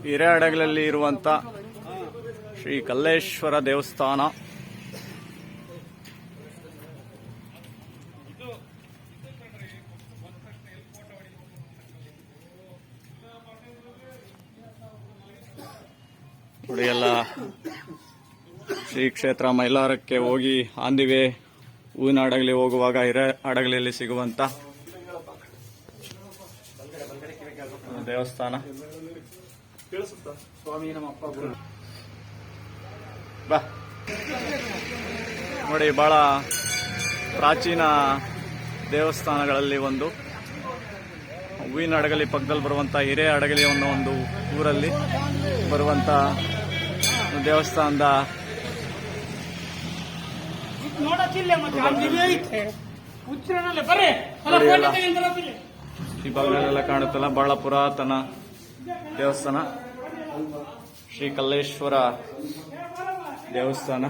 ಹಿರೇಹಡಗಲಲ್ಲಿ ಇರುವಂತ ಶ್ರೀ ಕಲ್ಲೇಶ್ವರ ದೇವಸ್ಥಾನ. ನೋಡಿ ಎಲ್ಲ ಶ್ರೀ ಕ್ಷೇತ್ರ ಮೈಲಾರಕ್ಕೆ ಹೋಗಿ ಆನ್ ದಿ ವೇ ಹೂವಿನಹಡಗಲಿ ಹೋಗುವಾಗ ಹಿರೇಹಡಗಲಿಯಲ್ಲಿ ಸಿಗುವಂತ ದೇವಸ್ಥಾನ. ಬಾ ನೋಡಿ, ಬಹಳ ಪ್ರಾಚೀನ ದೇವಸ್ಥಾನಗಳಲ್ಲಿ ಒಂದು. ಹೂವಿನಹಡಗಲಿ ಪಕ್ಕದಲ್ಲಿ ಬರುವಂತ ಹಿರೇಹಡಗಲಿ ಅನ್ನೋ ಒಂದು ಊರಲ್ಲಿ ಬರುವಂತ ದೇವಸ್ಥಾನದ ಈ ಭಾಗದಲ್ಲೆಲ್ಲ ಕಾಣುತ್ತಲ್ಲ, ಬಹಳ ಪುರಾತನ ದೇವಸ್ಥಾನ ಶ್ರೀ ಕಲ್ಲೇಶ್ವರ ದೇವಸ್ಥಾನ.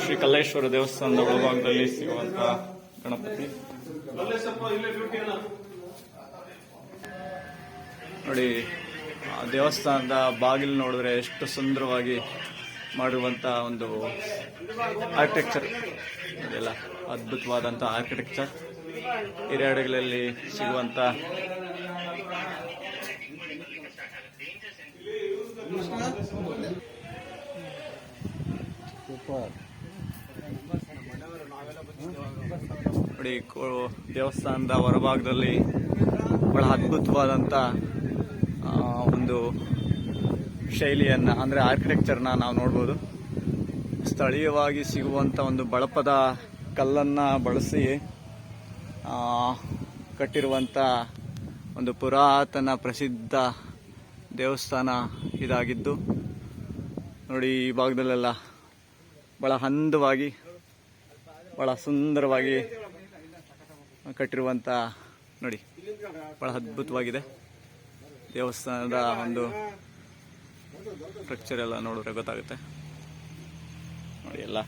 ಶ್ರೀ ಕಲ್ಲೇಶ್ವರ ದೇವಸ್ಥಾನದ ಒಳಭಾಗದಲ್ಲಿ ಸಿಗುವಂತ ಗಣಪತಿ ನೋಡಿ. ಆ ದೇವಸ್ಥಾನದ ಬಾಗಿಲು ನೋಡಿದ್ರೆ ಎಷ್ಟು ಸುಂದರವಾಗಿ ಮಾಡಿರುವಂತ ಒಂದು ಆರ್ಕಿಟೆಕ್ಚರ್, ಅದೆಲ್ಲ ಅದ್ಭುತವಾದಂತ ಆರ್ಕಿಟೆಕ್ಚರ್. ಹಿರೇಹಡಗಲಲ್ಲಿ ಸಿಗುವಂತ ನೋಡಿ, ದೇವಸ್ಥಾನದ ಹೊರಭಾಗದಲ್ಲಿ ಬಹಳ ಅದ್ಭುತವಾದಂತ ಒಂದು ಶೈಲಿಯನ್ನ, ಅಂದ್ರೆ ಆರ್ಕಿಟೆಕ್ಚರ್ನ ನಾವು ನೋಡ್ಬೋದು. ಸ್ಥಳೀಯವಾಗಿ ಸಿಗುವಂತ ಒಂದು ಬಳಪದ ಕಲ್ಲನ್ನ ಬಳಸಿ ಕಟ್ಟಿರುವಂತ ಒಂದು ಪುರಾತನ ಪ್ರಸಿದ್ಧ ದೇವಸ್ಥಾನ ಇದಾಗಿದ್ದು ನೋಡಿ. ಈ ಭಾಗದಲ್ಲೆಲ್ಲ ಬಹಳ ಹಂದವಾಗಿ, ಬಹಳ ಸುಂದರವಾಗಿ ಕಟ್ಟಿರುವಂತ ನೋಡಿ, ಬಹಳ ಅದ್ಭುತವಾಗಿದೆ. ದೇವಸ್ಥಾನದ ಒಂದು ಸ್ಟ್ರಕ್ಚರ್ ಎಲ್ಲ ನೋಡಿದ್ರೆ ಗೊತ್ತಾಗುತ್ತೆ ನೋಡಿ ಎಲ್ಲ.